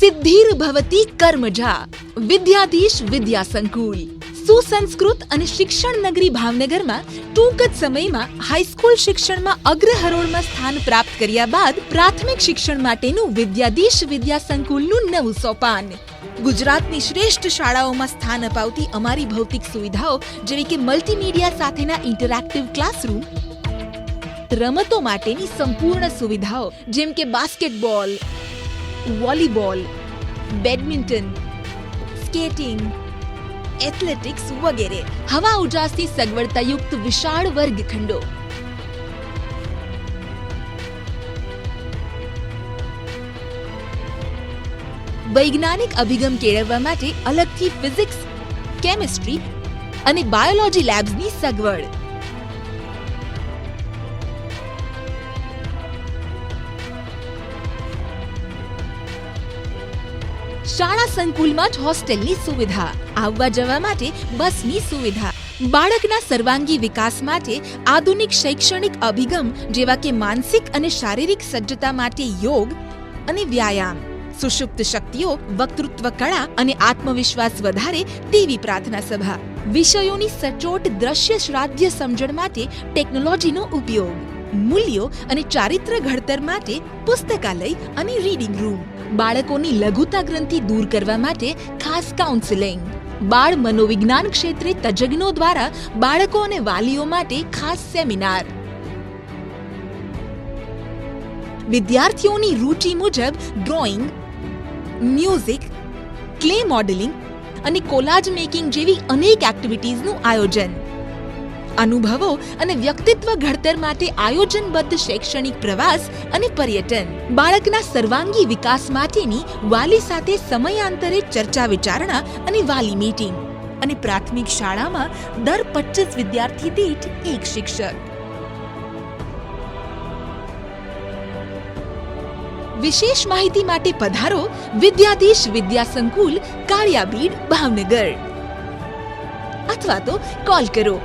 સિદ્ધિર ભવતી કર્મજા વિદ્યાધીશ વિદ્યા સંકુલ સુસંસ્કૃત અને શિક્ષણ નગરી ભાવનગરમાં ટૂંક જ સમયમાં હાઈસ્કૂલ શિક્ષણમાં અગ્રહરોળમાં સ્થાન પ્રાપ્ત કર્યા બાદ પ્રાથમિક શિક્ષણ માટેનું વિદ્યાધીશ વિદ્યા સંકુલનું નવું સોપાન. ગુજરાતની શ્રેષ્ઠ શાળાઓમાં સ્થાન અપાવતી અમારી ભૌતિક સુવિધાઓ જેવી કે મલ્ટીમીડિયા સાથેના ઇન્ટરેક્ટિવ ક્લાસરૂમ, રમતો માટેની સંપૂર્ણ સુવિધાઓ જેમ કે basketball, volleyball, badminton, skating, athletics વગેરે, હવા ઉજાસથી સગવડતાયુક્ત વિશાળ વર્ગખંડો, વૈજ્ઞાનિક અભિગમ કેળવવા માટે અલગથી ફિઝિક્સ, કેમિસ્ટ્રી અને બાયોલોજી લેબ્સની સગવડ. શાળા સંકુલમાં જ હોસ્ટેલની સુવિધા, આવવા જવા માટે બસની સુવિધા, બાળકના સર્વાંગી વિકાસ માટે આધુનિક શૈક્ષણિક અભિગમ જેવા કે માનસિક અને શારીરિક સજ્જતા માટે યોગ અને વ્યાયામ, સુષુપ્ત શક્તિઓ, વક્તૃત્વ કળા અને આત્મવિશ્વાસ વધારે તેવી પ્રાર્થના સભા, વિષયોની સચોટ દ્રશ્ય શ્રાવ્ય સમજણ માટે ટેકનોલોજીનો ઉપયોગ, મૂલ્યો અને ચારિત્ર ઘડતર માટે પુસ્તકાલય અને રીડિંગ રૂમ, બાળકોની લઘુતા ગ્રંથિ દૂર કરવા માટે ખાસ કાઉન્સેલિંગ, બાળ મનોવિજ્ઞાન ક્ષેત્રે તજજ્ઞો દ્વારા બાળકો અને વાલીઓ માટે ખાસ સેમિનાર, વિદ્યાર્થીઓની રુચિ મુજબ ડ્રોઈંગ, મ્યુઝિક, ક્લે મોડેલિંગ અને કોલાજ મેકિંગ જેવી અનેક એક્ટિવિટીઝનું આયોજન, અનુભવો અને વ્યક્તિત્વ ઘડતર માટે આયોજનબદ્ધ શૈક્ષણિક પ્રવાસ અને પર્યટન, બાળકના સર્વાંગી વિકાસ માટેની વાલી સાથે સમયાંતરે ચર્ચા વિચારણા અને વાલી મીટિંગ, અને પ્રાથમિક શાળામાં દર 25 વિદ્યાર્થી દીઠ એક શિક્ષક. વિશેષ માહિતી માટે પધારો વિદ્યાધીશ વિદ્યા સંકુલ, કાળિયાબીડ, ભાવનગર, અથવા તો કોલ કરો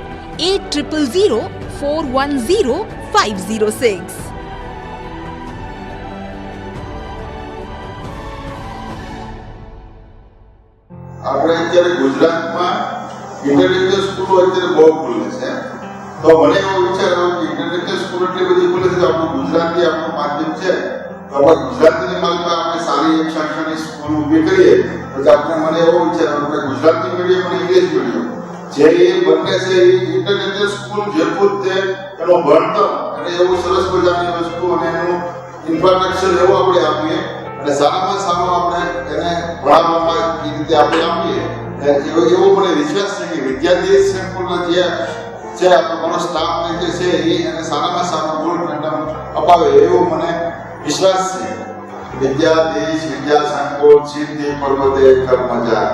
8004100506. આપણે અત્યારે ગુજરાતમાં ઇન્ટરનેશનલ સ્કૂલો અત્યારે બહુ ખુલે છે, તો મને એવો વિચાર આવ્યો કે ઇન્ટરનેશનલ સ્કૂલ એટલી બધી ખુલે છે, આપણું ગુજરાતી આપણું માધ્યમ છે, તો આપણે ગુજરાતીની માલમાં આપણે સારી એક શૈક્ષણિક સ્કૂલ ઊભી કરીએ. પછી મને એવો વિચાર આવ્યો કે ગુજરાતી મીડિયમ અને ઇંગ્લિશ મીડિયમ જે બંને છે એ ઇન્ટરનેશનલ સ્કૂલ જેટલું જ એનો ભણતર અને એવું સરસ મજાની વસ્તુ અને એનું ઇન્ફ્રાસ્ટ્રક્ચર એવું આપણે આપીએ અને સારામાં સારું આપણે એને ભણાવવામાં એ રીતે આપણે આપીએ. એવો મને વિશ્વાસ છે કે વિદ્યાધીશ સંકુલના જે આપણો સ્ટાફ જે છે એ એને સારામાં સારું ગુણ અપાવે એવો મને વિશ્વાસ છે. વિદ્યાધીશ વિદ્યા સંકુલ, સિદ્ધિ પર્વતે કર્મજા.